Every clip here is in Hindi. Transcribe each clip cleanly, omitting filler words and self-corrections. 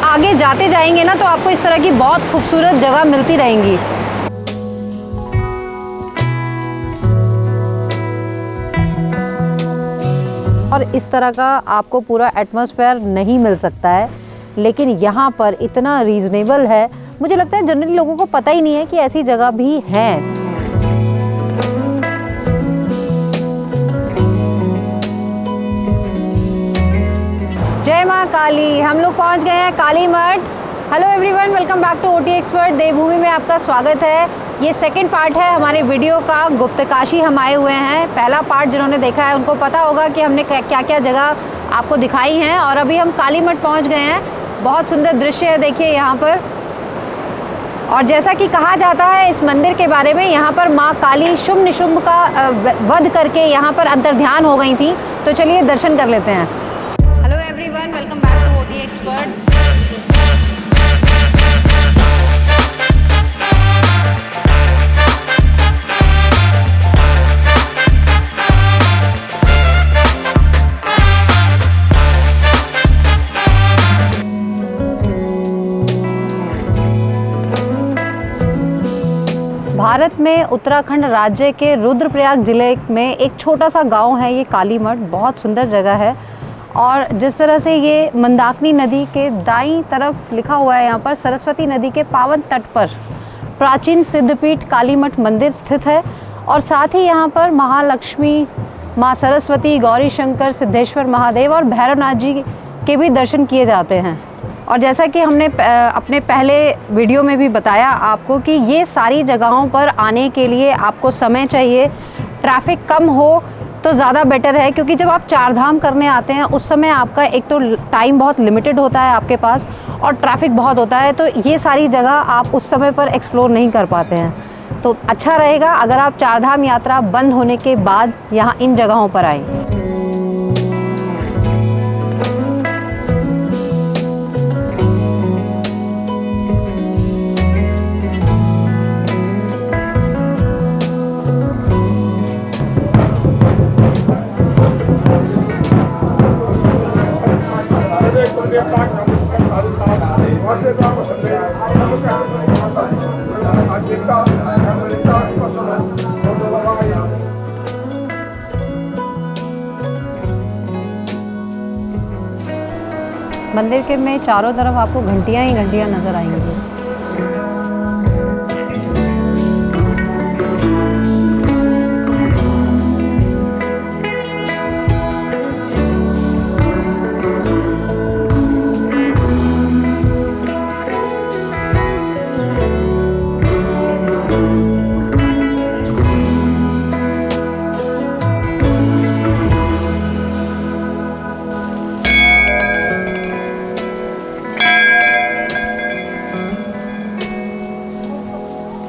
आगे जाते जाएंगे ना तो आपको इस तरह की बहुत खूबसूरत जगह मिलती रहेंगी। और इस तरह का आपको पूरा एटमॉस्फेयर नहीं मिल सकता है, लेकिन यहाँ पर इतना रीजनेबल है, मुझे लगता है जनरली लोगों को पता ही नहीं है कि ऐसी जगह भी है। जय माँ काली। हम लोग पहुँच गए हैं Kali Math. Hello everyone, welcome back to OT expert. Devbhoomi में आपका स्वागत है। ये सेकंड पार्ट है हमारे वीडियो का। गुप्तकाशी हम आए हुए हैं। पहला पार्ट जिन्होंने देखा है उनको पता होगा कि हमने क्या क्या जगह आपको दिखाई हैं, और अभी हम काली मठ पहुँच गए हैं। बहुत सुंदर दृश्य है, देखिए यहाँ पर। और जैसा कि कहा जाता है इस मंदिर के बारे में, यहाँ पर माँ काली शुंभ निशुंभ का वध करके यहाँ पर अंतर्ध्यान हो गई थी। तो चलिए दर्शन कर लेते हैं। Hello everyone, welcome back to OT expert. Bharat में उत्तराखंड राज्य के रुद्रप्रयाग जिले में एक छोटा सा गांव है ये काली मठ। बहुत सुंदर जगह है। और जिस तरह से ये मंदाकिनी नदी के दाईं तरफ लिखा हुआ है, यहाँ पर सरस्वती नदी के पावन तट पर प्राचीन सिद्धपीठ काली मठ मंदिर स्थित है। और साथ ही यहाँ पर महालक्ष्मी, माँ सरस्वती, गौरी शंकर, सिद्धेश्वर महादेव और भैरवनाथ जी के भी दर्शन किए जाते हैं। और जैसा कि हमने अपने पहले वीडियो में भी बताया आपको कि ये सारी जगहों पर आने के लिए आपको समय चाहिए। ट्रैफिक कम हो तो ज़्यादा बेटर है, क्योंकि जब आप चार धाम करने आते हैं उस समय आपका एक तो टाइम बहुत लिमिटेड होता है आपके पास, और ट्रैफिक बहुत होता है, तो ये सारी जगह आप उस समय पर एक्सप्लोर नहीं कर पाते हैं। तो अच्छा रहेगा अगर आप चार धाम यात्रा बंद होने के बाद यहाँ इन जगहों पर आएँ। मंदिर के में चारों तरफ आपको घंटियां ही घंटियां नजर आएंगी।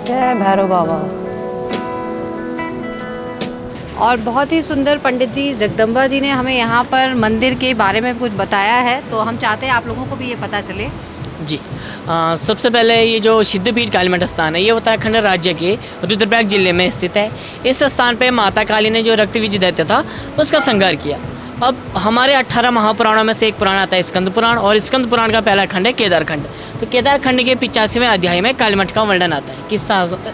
जय भैरव बाबा। और बहुत ही सुंदर पंडित जी जगदम्बा जी ने हमें यहाँ पर मंदिर के बारे में कुछ बताया है, तो हम चाहते हैं आप लोगों को भी ये पता चले। जी सबसे पहले ये जो सिद्धपीठ काली मठ स्थान है, ये उत्तराखंड राज्य के रुद्रप्रयाग जिले में स्थित है। इस स्थान पे माता काली ने जो रक्तबीज दैत्य था उसका संहार किया। अब हमारे 18 महापुराणों में से एक पुराण आता है स्कंद पुराण, और स्कंद पुराण का पहला खंड है केदार खंड। तो केदार खंड के 85वें अध्याय में काली मठ का वर्णन आता है कि इस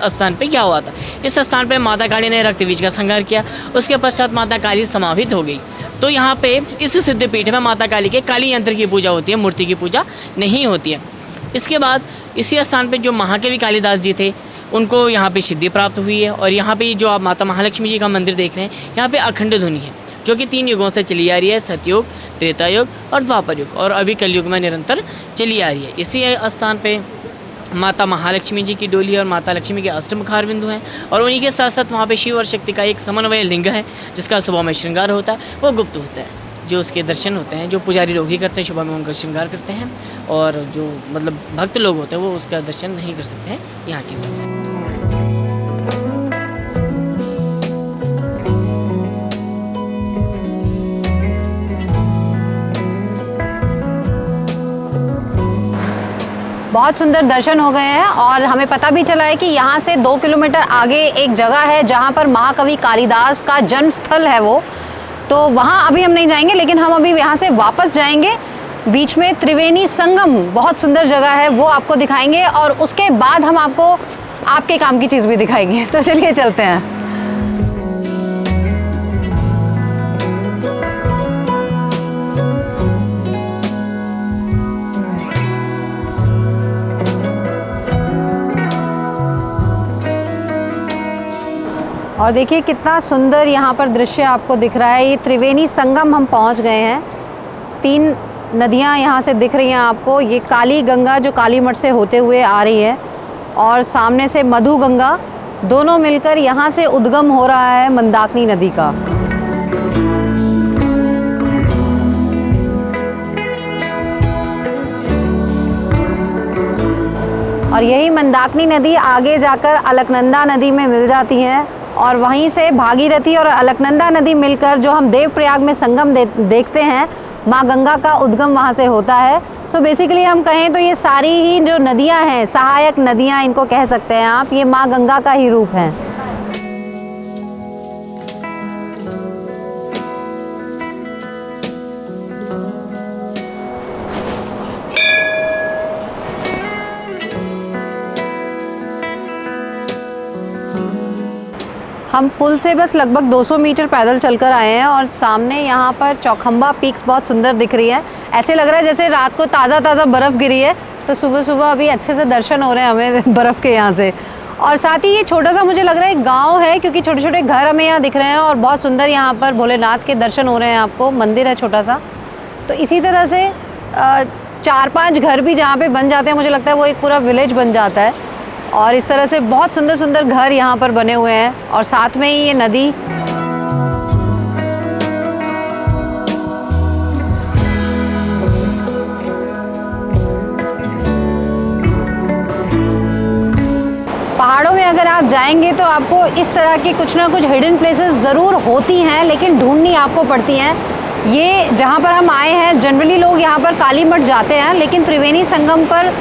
स्थान पे क्या हुआ था। इस स्थान पे माता काली ने रक्तबीज का संहार किया। उसके पश्चात माता काली समाहित हो गई। तो यहाँ पे इस सिद्धपीठ में माता काली के काली यंत्र की पूजा होती है, मूर्ति की पूजा नहीं होती है। इसके बाद इसी स्थान पे जो महाकवि कालिदास जी थे उनको यहाँ पे सिद्धि प्राप्त हुई है। और यहाँ पे जो आप माता महालक्ष्मी जी का मंदिर देख रहे हैं, यहाँ पे अखंड ध्वनि है जो कि 3 युगों से चली आ रही है, सतयुग, त्रेता युग और द्वापर युग, और अभी कलयुग में निरंतर चली आ रही है। इसी स्थान पे माता महालक्ष्मी जी की डोली और माता लक्ष्मी के अष्टमुखार बिंदु हैं। और उन्हीं के साथ साथ वहाँ पे शिव और शक्ति का एक समन्वय लिंग है जिसका सुबह में श्रृंगार होता है, वो गुप्त होता है। जो उसके दर्शन होते हैं, जो पुजारी लोग ही करते हैं, सुबह में उनका श्रृंगार करते हैं, और जो मतलब भक्त लोग होते हैं वो उसका दर्शन नहीं कर सकते हैं यहाँ के हिसाब से। बहुत सुंदर दर्शन हो गए हैं, और हमें पता भी चला है कि यहाँ से 2 किलोमीटर आगे एक जगह है जहाँ पर महाकवि कालिदास का जन्म स्थल है वो। तो वहाँ अभी हम नहीं जाएंगे, लेकिन हम अभी यहाँ से वापस जाएंगे बीच में त्रिवेणी संगम, बहुत सुंदर जगह है, वो आपको दिखाएंगे और उसके बाद हम आपको आपके काम की चीज़ भी दिखाएंगे। तो चलिए चलते हैं। और देखिए कितना सुंदर यहाँ पर दृश्य आपको दिख रहा है। ये त्रिवेणी संगम हम पहुँच गए हैं। 3 नदियाँ यहाँ से दिख रही हैं आपको। ये काली गंगा जो कालीमठ से होते हुए आ रही है और सामने से मधु गंगा, दोनों मिलकर यहाँ से उद्गम हो रहा है मंदाकिनी नदी का। और यही मंदाकिनी नदी आगे जाकर अलकनंदा नदी में मिल जाती है और वहीं से भागीरथी और अलकनंदा नदी मिलकर जो हम देवप्रयाग में संगम देखते हैं, माँ गंगा का उद्गम वहाँ से होता है। सो बेसिकली हम कहें तो ये सारी ही जो नदियाँ हैं, सहायक नदियाँ इनको कह सकते हैं आप, ये माँ गंगा का ही रूप हैं। हम पुल से बस लगभग 200 मीटर पैदल चलकर आए हैं और सामने यहाँ पर चौखंबा पीक्स बहुत सुंदर दिख रही है। ऐसे लग रहा है जैसे रात को ताज़ा बर्फ़ गिरी है, तो सुबह सुबह अभी अच्छे से दर्शन हो रहे हैं हमें बर्फ़ के यहाँ से। और साथ ही ये छोटा सा मुझे लग रहा है गांव है, क्योंकि छोटे छोटे घर हमें यहाँ दिख रहे हैं और बहुत सुंदर यहाँ पर भोलेनाथ के दर्शन हो रहे हैं आपको। मंदिर है छोटा सा। तो इसी तरह से 4-5 घर भी जहाँ पे बन जाते हैं, मुझे लगता है वो एक पूरा विलेज बन जाता है। और इस तरह से बहुत सुंदर सुंदर घर यहाँ पर बने हुए हैं और साथ में ही ये नदी। पहाड़ों में अगर आप जाएंगे तो आपको इस तरह की कुछ ना कुछ हिडन प्लेसेस ज़रूर होती हैं, लेकिन ढूंढनी आपको पड़ती हैं। ये जहाँ पर हम आए हैं, जनरली लोग यहाँ पर कालीमठ जाते हैं, लेकिन त्रिवेणी संगम पर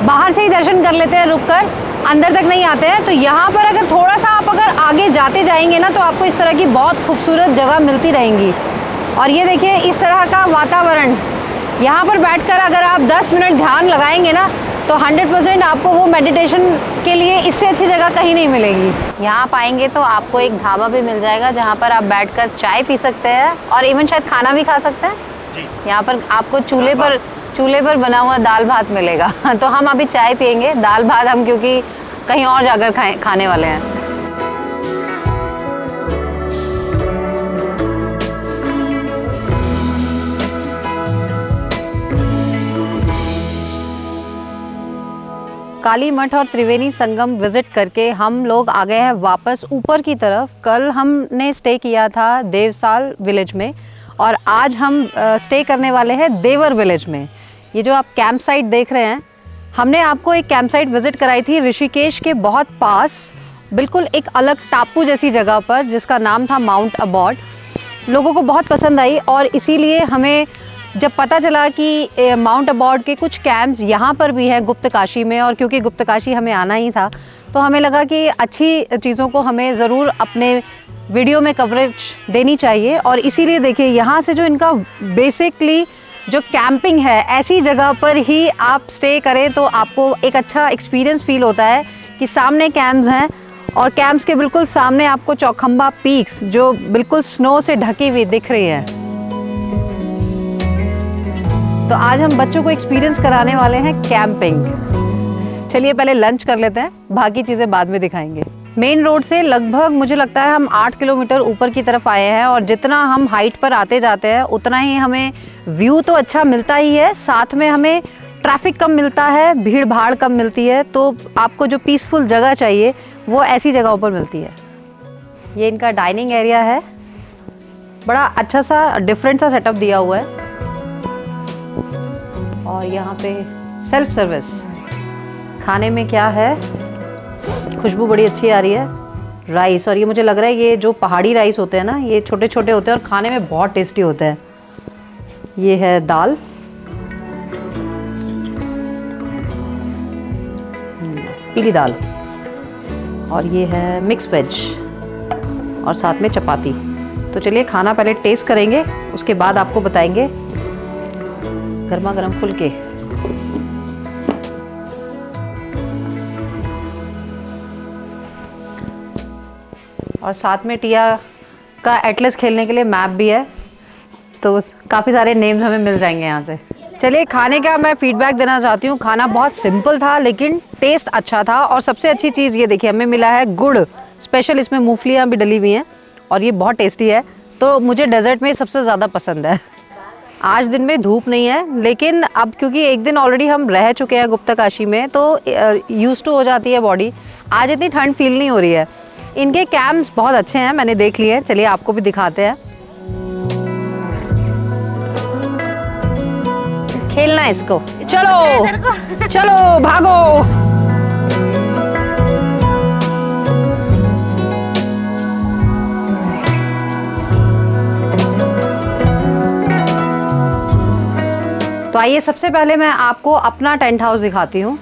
बाहर से ही दर्शन कर लेते हैं, रुककर अंदर तक नहीं आते हैं। तो यहाँ पर अगर थोड़ा सा आप अगर आगे जाते जाएंगे ना, तो आपको इस तरह की बहुत खूबसूरत जगह मिलती रहेंगी। और ये देखिए इस तरह का वातावरण, यहाँ पर बैठकर अगर आप 10 मिनट ध्यान लगाएंगे ना, तो 100% आपको वो मेडिटेशन के लिए इससे अच्छी जगह कहीं नहीं मिलेगी। यहाँ आप आएंगे तो आपको एक ढाबा भी मिल जाएगा जहाँ पर आप बैठकर चाय पी सकते हैं और इवन शायद खाना भी खा सकते हैं। यहाँ पर आपको चूल्हे पर बना हुआ दाल भात मिलेगा। तो हम अभी चाय पियेंगे, दाल भात हम क्योंकि कहीं और जाकर खाने वाले हैं। कालीमठ और त्रिवेणी संगम विजिट करके हम लोग आ गए हैं वापस ऊपर की तरफ। कल हमने स्टे किया था देवसाल विलेज में और आज हम स्टे करने वाले हैं देवर विलेज में। ये जो आप कैंप साइट देख रहे हैं, हमने आपको एक कैंप साइट विज़िट कराई थी ऋषिकेश के बहुत पास, बिल्कुल एक अलग टापू जैसी जगह पर, जिसका नाम था माउंट अबॉर्ड। लोगों को बहुत पसंद आई और इसीलिए हमें जब पता चला कि माउंट अबॉर्ड के कुछ कैंप्स यहाँ पर भी हैं गुप्तकाशी में, और क्योंकि गुप्तकाशी हमें आना ही था, तो हमें लगा कि अच्छी चीज़ों को हमें ज़रूर अपने वीडियो में कवरेज देनी चाहिए। और इसीलिए देखिए यहाँ से जो इनका बेसिकली जो कैंपिंग है, ऐसी जगह पर ही आप स्टे करें तो आपको एक अच्छा एक्सपीरियंस फील होता है कि सामने कैंप्स हैं और कैंप्स के बिल्कुल सामने आपको चौखंबा पीक्स जो बिल्कुल स्नो से ढकी हुई दिख रही है। तो आज हम बच्चों को एक्सपीरियंस कराने वाले हैं कैंपिंग। चलिए पहले लंच कर लेते हैं, बाकी चीज़ें बाद में दिखाएंगे। मेन रोड से लगभग मुझे लगता है हम 8 किलोमीटर ऊपर की तरफ आए हैं और जितना हम हाइट पर आते जाते हैं उतना ही हमें व्यू तो अच्छा मिलता ही है, साथ में हमें ट्रैफिक कम मिलता है, भीड़ भाड़ कम मिलती है। तो आपको जो पीसफुल जगह चाहिए वो ऐसी जगहों पर मिलती है। ये इनका डाइनिंग एरिया है, बड़ा अच्छा सा डिफरेंट सा सेटअप दिया हुआ है और यहाँ पे सेल्फ सर्विस। खाने में क्या है, खुशबू बड़ी अच्छी आ रही है, राइस। और ये मुझे लग रहा है ये जो पहाड़ी राइस होते हैं ना, ये छोटे छोटे होते हैं और खाने में बहुत टेस्टी होते हैं। ये है दाल, पीली दाल, और ये है मिक्स वेज और साथ में चपाती। तो चलिए खाना पहले टेस्ट करेंगे, उसके बाद आपको बताएंगे गर्मा गर्म फुलके। और साथ में टिया का एटलस खेलने के लिए मैप भी है, तो काफ़ी सारे नेम्स हमें मिल जाएंगे यहाँ से। चलिए, खाने का मैं फीडबैक देना चाहती हूँ। खाना बहुत सिंपल था लेकिन टेस्ट अच्छा था। और सबसे अच्छी चीज़ ये देखिए, हमें मिला है गुड़ स्पेशल, इसमें मूंगफलियाँ भी डली हुई हैं और ये बहुत टेस्टी है। तो मुझे डेजर्ट में सबसे ज़्यादा पसंद है। आज दिन में धूप नहीं है, लेकिन अब क्योंकि एक दिन ऑलरेडी हम रह चुके हैं गुप्तकाशी में, तो यूज्ड टू हो जाती है बॉडी। आज इतनी ठंड फील नहीं हो रही है। इनके कैंप्स बहुत अच्छे हैं, मैंने देख लिए। चलिए आपको भी दिखाते हैं। खेलना है इसको, चलो चलो भागो। तो आइए, सबसे पहले मैं आपको अपना टेंट हाउस दिखाती हूँ।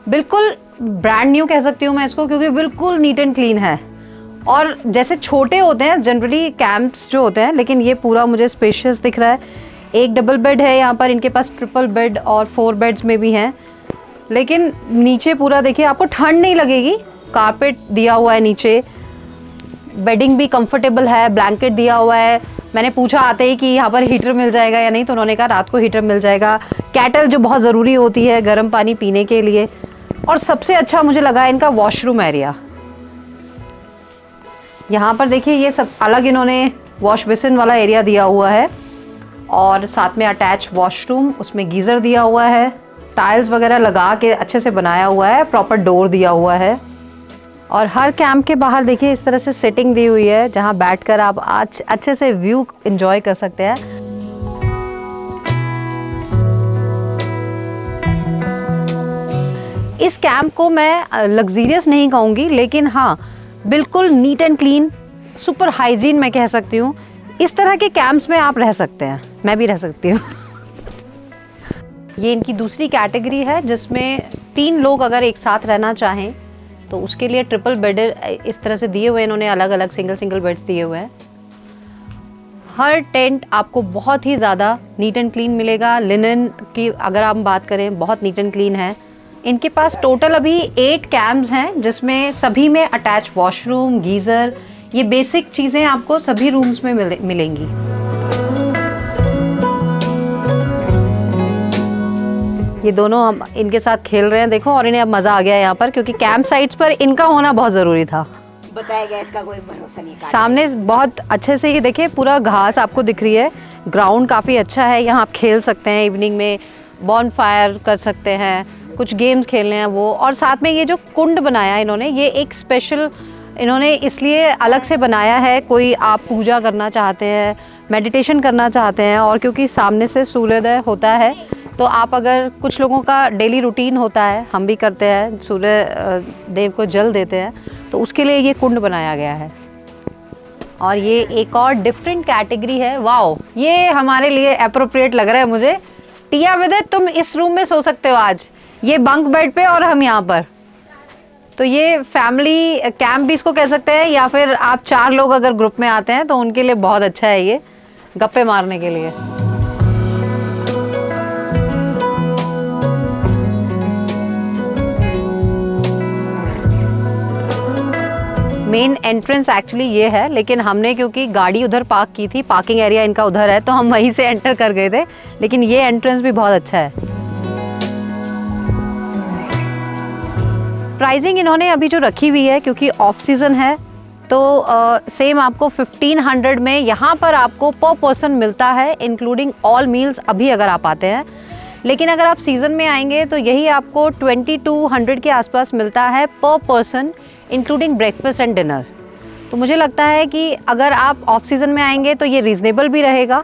बिल्कुल ब्रांड न्यू कह सकती हूँ मैं इसको, क्योंकि बिल्कुल नीट एंड क्लीन है। और जैसे छोटे होते हैं जनरली कैंप्स जो होते हैं, लेकिन ये पूरा मुझे स्पेशियस दिख रहा है। एक डबल बेड है यहाँ पर, इनके पास ट्रिपल बेड और 4 बेड्स में भी हैं। लेकिन नीचे पूरा देखिए, आपको ठंड नहीं लगेगी। कारपेट दिया हुआ है नीचे, बेडिंग भी कंफर्टेबल है, ब्लैंकेट दिया हुआ है। मैंने पूछा आते ही कि यहाँ पर हीटर मिल जाएगा या नहीं, तो उन्होंने कहा रात को हीटर मिल जाएगा। कैटल जो बहुत ज़रूरी होती है गर्म पानी पीने के लिए। और सबसे अच्छा मुझे लगा इनका वॉशरूम एरिया। यहाँ पर देखिए, ये सब अलग इन्होंने वॉश बेसिन वाला एरिया दिया हुआ है और साथ में अटैच वॉशरूम, उसमें गीज़र दिया हुआ है। टाइल्स वगैरह लगा के अच्छे से बनाया हुआ है, प्रॉपर डोर दिया हुआ है। और हर कैंप के बाहर देखिए इस तरह से सेटिंग दी हुई है, जहाँ बैठकर आप आज अच्छे से व्यू एंजॉय कर सकते हैं। इस कैंप को मैं लग्जीरियस नहीं कहूँगी, लेकिन हाँ बिल्कुल neat and clean, super hygiene मैं कह सकती हूँ। इस तरह के कैंप्स में आप रह सकते हैं, मैं भी रह सकती हूँ। ये इनकी दूसरी कैटेगरी है, जिसमें 3 लोग अगर एक साथ रहना चाहें तो उसके लिए ट्रिपल बेड इस तरह से दिए हुए हैं इन्होंने, अलग अलग सिंगल बेड्स दिए हुए हैं। हर टेंट आपको बहुत ही ज़्यादा नीट एंड क्लीन मिलेगा। लिनन की अगर आप बात करें, बहुत नीट एंड क्लीन है। इनके पास टोटल अभी 8 कैंप्स हैं, जिसमें सभी में अटैच वॉशरूम, गीज़र, ये बेसिक चीज़ें आपको सभी रूम्स में मिलेंगी। ये दोनों हम इनके साथ खेल रहे हैं देखो, और इन्हें अब मज़ा आ गया यहाँ पर, क्योंकि कैंप साइट्स पर इनका होना बहुत ज़रूरी था। बताया गया, इसका कोई भरोसा नहीं। सामने बहुत अच्छे से ये देखिए, पूरा घास आपको दिख रही है। ग्राउंड काफ़ी अच्छा है, यहाँ आप खेल सकते हैं। इवनिंग में बॉनफायर कर सकते हैं, कुछ गेम्स खेलने हैं वो। और साथ में ये जो कुंड बनाया इन्होंने, ये एक स्पेशल इन्होंने इसलिए अलग से बनाया है। कोई आप पूजा करना चाहते हैं, मेडिटेशन करना चाहते हैं, और क्योंकि सामने से सूर्योदय होता है, तो आप अगर, कुछ लोगों का डेली रूटीन होता है, हम भी करते हैं, सूर्य देव को जल देते हैं, तो उसके लिए ये कुंड बनाया गया है। और ये एक और डिफरेंट कैटेगरी है। वाओ, ये हमारे लिए अप्रोप्रिएट लग रहा है मुझे। टिया विदित, तुम इस रूम में सो सकते हो आज, ये बंक बेड पे और हम यहाँ पर। तो ये फैमिली कैंप भी इसको कह सकते हैं, या फिर आप 4 लोग अगर ग्रुप में आते हैं तो उनके लिए बहुत अच्छा है ये, गप्पे मारने के लिए। मेन एंट्रेंस एक्चुअली ये है, लेकिन हमने क्योंकि गाड़ी उधर पार्क की थी, पार्किंग एरिया इनका उधर है, तो हम वहीं से एंटर कर गए थे। लेकिन ये एंट्रेंस भी बहुत अच्छा है। प्राइसिंग इन्होंने अभी जो रखी हुई है, क्योंकि ऑफ सीज़न है, तो सेम आपको 1500 में यहाँ पर आपको पर पर्सन मिलता है, इंक्लूडिंग ऑल मील्स, अभी अगर आप आते हैं। लेकिन अगर आप सीज़न में आएंगे तो यही आपको 2200 के आसपास मिलता है पर person, including breakfast and dinner. तो मुझे लगता है कि अगर आप ऑफ सीज़न में आएंगे तो ये रीज़नेबल भी रहेगा।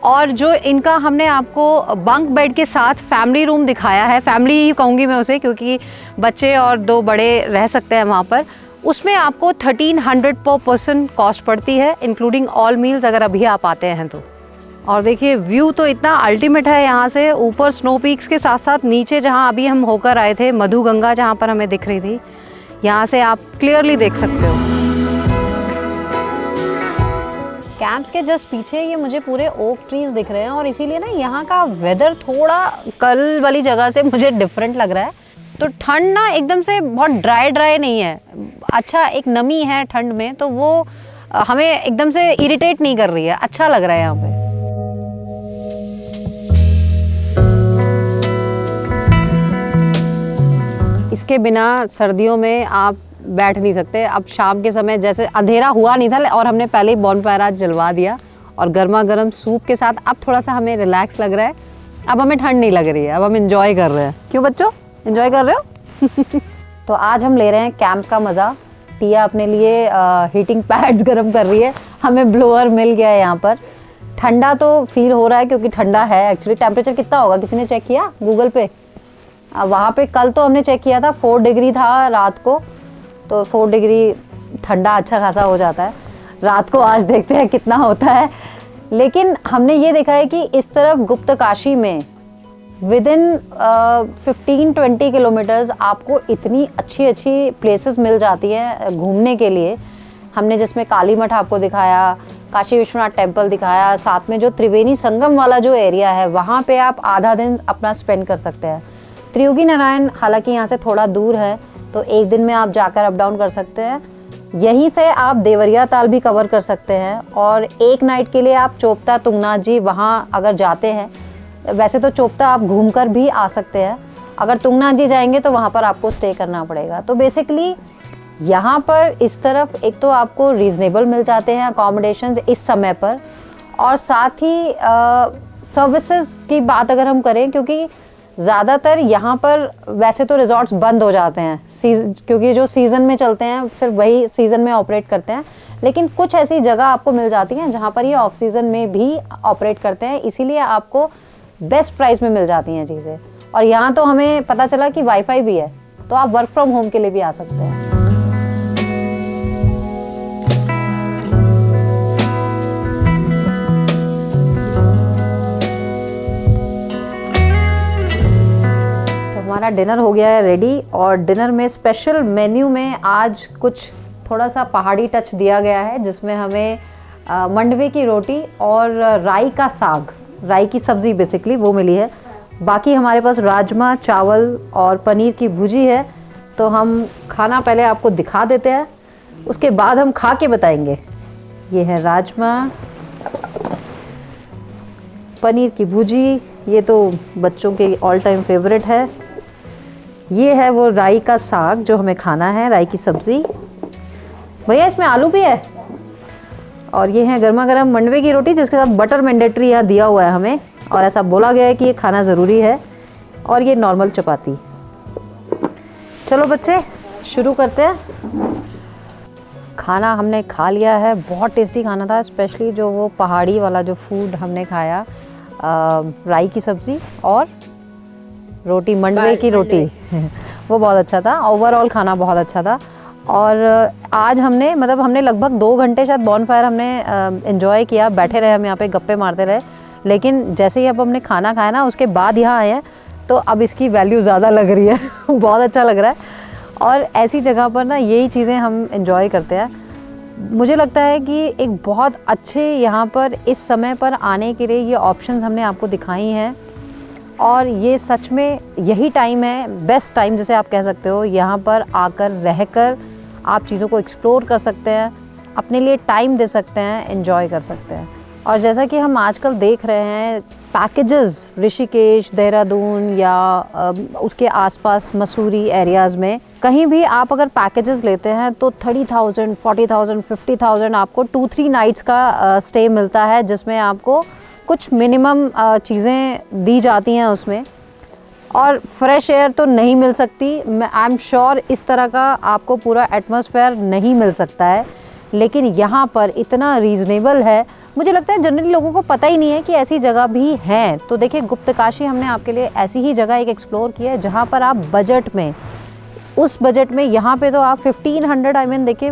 और जो इनका हमने आपको बंक बेड के साथ फैमिली रूम दिखाया है, फैमिली ही कहूँगी मैं उसे, क्योंकि बच्चे और 2 बड़े रह सकते हैं वहाँ पर, उसमें आपको 1300 पर पर्सन कॉस्ट पड़ती है, इंक्लूडिंग ऑल मील्स, अगर अभी आप आते हैं तो। और देखिए व्यू तो इतना अल्टीमेट है यहाँ से, ऊपर स्नो पीक्स के साथ साथ नीचे जहाँ अभी हम होकर आए थे, मधु गंगा जहाँ पर हमें दिख रही थी, यहाँ से आप क्लियरली देख सकते हो। कैंप्स के जस्ट पीछे ये मुझे पूरे ओक ट्रीज दिख रहे हैं और इसीलिए ना यहाँ का वेदर थोड़ा कल वाली जगह से मुझे डिफरेंट लग रहा है। तो ठंड ना एकदम से बहुत ड्राई नहीं है, अच्छा एक नमी है ठंड में, तो वो हमें एकदम से इरिटेट नहीं कर रही है, अच्छा लग रहा है यहाँ पे। इसके बिना सर्दियों में आप बैठ नहीं सकते। अब शाम के समय जैसे अंधेरा हुआ नहीं था और हमने पहले ही बॉनफायर आज जलवा दिया और गर्मा गर्म सूप के साथ अब थोड़ा सा हमें रिलैक्स लग रहा है। अब हमें ठंड नहीं लग रही है, अब हम एंजॉय कर रहे हैं। क्यों बच्चों, एंजॉय कर रहे हो? तो आज हम ले रहे हैं कैंप का मज़ा। टिया अपने लिए हीटिंग पैड्स गर्म कर रही है, हमें ब्लोअर मिल गया है यहाँ पर। ठंडा तो फील हो रहा है क्योंकि ठंडा है। एक्चुअली टेम्परेचर कितना होगा, किसी ने चेक किया गूगल पे? वहाँ पे कल तो हमने चेक किया था 4 डिग्री था रात को, तो 4 डिग्री ठंडा अच्छा खासा हो जाता है। रात को आज देखते हैं कितना होता है। लेकिन हमने ये देखा है कि इस तरफ गुप्तकाशी में विद इन 15-20 किलोमीटर्स आपको इतनी अच्छी अच्छी प्लेसेस मिल जाती हैं घूमने के लिए। हमने जिसमें काली मठ आपको दिखाया, काशी विश्वनाथ टेम्पल दिखाया, साथ में जो त्रिवेणी संगम वाला जो एरिया है वहाँ पे आप आधा दिन अपना स्पेंड कर सकते हैं। त्रियोगी नारायण हालांकि यहाँ से थोड़ा दूर है, तो एक दिन में आप जाकर अप डाउन कर सकते हैं। यहीं से आप देवरिया ताल भी कवर कर सकते हैं और एक नाइट के लिए आप चोपता तुंगनाथ जी वहाँ अगर जाते हैं, वैसे तो चोपता आप घूमकर भी आ सकते हैं, अगर तुंगनाथ जी जाएंगे तो वहाँ पर आपको स्टे करना पड़ेगा। तो बेसिकली यहाँ पर इस तरफ एक तो आपको रीज़नेबल मिल जाते हैं अकोमोडेशंस इस समय पर, और साथ ही सर्विसेज की बात अगर हम करें, क्योंकि ज़्यादातर यहाँ पर वैसे तो रिजॉर्ट्स बंद हो जाते हैं क्योंकि जो सीज़न में चलते हैं सिर्फ वही सीज़न में ऑपरेट करते हैं, लेकिन कुछ ऐसी जगह आपको मिल जाती हैं जहाँ पर ये ऑफ सीज़न में भी ऑपरेट करते हैं, इसीलिए आपको बेस्ट प्राइस में मिल जाती हैं चीज़ें। और यहाँ तो हमें पता चला कि वाईफाई भी है, तो आप वर्क फ्रॉम होम के लिए भी आ सकते हैं। हमारा डिनर हो गया है रेडी, और डिनर में स्पेशल मेन्यू में आज कुछ थोड़ा सा पहाड़ी टच दिया गया है, जिसमें हमें मंडवे की रोटी और राई का साग, राई की सब्ज़ी बेसिकली वो मिली है। बाकी हमारे पास राजमा चावल और पनीर की भुजी है। तो हम खाना पहले आपको दिखा देते हैं, उसके बाद हम खा के बताएंगे। ये है राजमा, पनीर की भुजी, ये तो बच्चों के ऑल टाइम फेवरेट है। ये है वो राई का साग जो हमें खाना है, राई की सब्ज़ी। भैया इसमें आलू भी है। और ये है गर्मा गर्म मंडवे की रोटी, जिसके साथ बटर मैंडेटरी यहाँ दिया हुआ है हमें, और ऐसा बोला गया है कि ये खाना ज़रूरी है। और ये नॉर्मल चपाती। चलो बच्चे शुरू करते हैं। खाना हमने खा लिया है, बहुत टेस्टी खाना था, स्पेशली जो वो पहाड़ी वाला जो फूड हमने खाया, राई की सब्ज़ी और रोटी, मंडवे की रोटी वो बहुत अच्छा था। ओवरऑल खाना बहुत अच्छा था। और आज हमने हमने लगभग 2 घंटे शायद बॉनफायर हमने एंजॉय किया, बैठे रहे हम यहाँ पे, गप्पे मारते रहे। लेकिन जैसे ही अब हमने खाना खाया ना, उसके बाद यहाँ आए हैं, तो अब इसकी वैल्यू ज़्यादा लग रही है बहुत अच्छा लग रहा है। और ऐसी जगह पर ना यही चीज़ें हम एंजॉय करते हैं। मुझे लगता है कि एक बहुत अच्छे यहाँ पर इस समय पर आने के लिए ये ऑप्शंस हमने आपको दिखाई हैं, और ये सच में यही टाइम है, बेस्ट टाइम जिसे आप कह सकते हो। यहाँ पर आकर रहकर आप चीज़ों को एक्सप्लोर कर सकते हैं, अपने लिए टाइम दे सकते हैं, एंजॉय कर सकते हैं। और जैसा कि हम आजकल देख रहे हैं पैकेजेस ऋषिकेश, देहरादून या उसके आसपास मसूरी एरियाज़ में, कहीं भी आप अगर पैकेजेस लेते हैं तो 30,000, 40,000, 50,000 आपको 2-3 नाइट्स का स्टे मिलता है, जिसमें आपको कुछ मिनिमम चीज़ें दी जाती हैं उसमें, और फ्रेश एयर तो नहीं मिल सकती। आई एम श्योर इस तरह का आपको पूरा एटमॉस्फेयर नहीं मिल सकता है, लेकिन यहाँ पर इतना रीज़नेबल है। मुझे लगता है जनरली लोगों को पता ही नहीं है कि ऐसी जगह भी हैं। तो देखिए गुप्तकाशी हमने आपके लिए ऐसी ही जगह एक एक्सप्लोर की है, जहाँ पर आप बजट में, उस बजट में यहाँ पे तो आप 1500 आई मीन देखिए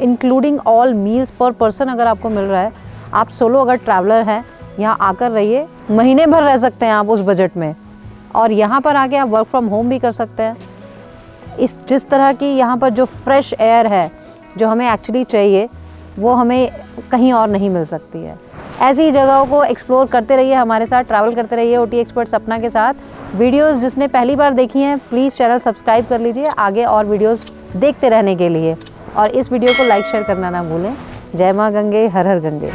इंक्लूडिंग ऑल मील्स पर पर्सन अगर आपको मिल रहा है। आप सोलो अगर ट्रैवलर हैं, यहाँ आकर रहिए, महीने भर रह सकते हैं आप उस बजट में, और यहाँ पर आके आप वर्क फ्रॉम होम भी कर सकते हैं। जिस तरह की यहाँ पर जो फ्रेश एयर है जो हमें एक्चुअली चाहिए, वो हमें कहीं और नहीं मिल सकती है। ऐसी ही जगहों को एक्सप्लोर करते रहिए, हमारे साथ ट्रैवल करते रहिए ओटी एक्सपर्ट सपना के साथ। वीडियोस जिसने पहली बार देखी हैं प्लीज़ चैनल सब्सक्राइब कर लीजिए आगे और वीडियोस देखते रहने के लिए, और इस वीडियो को लाइक शेयर करना ना भूलें। जय माँ गंगे, हर हर गंगे।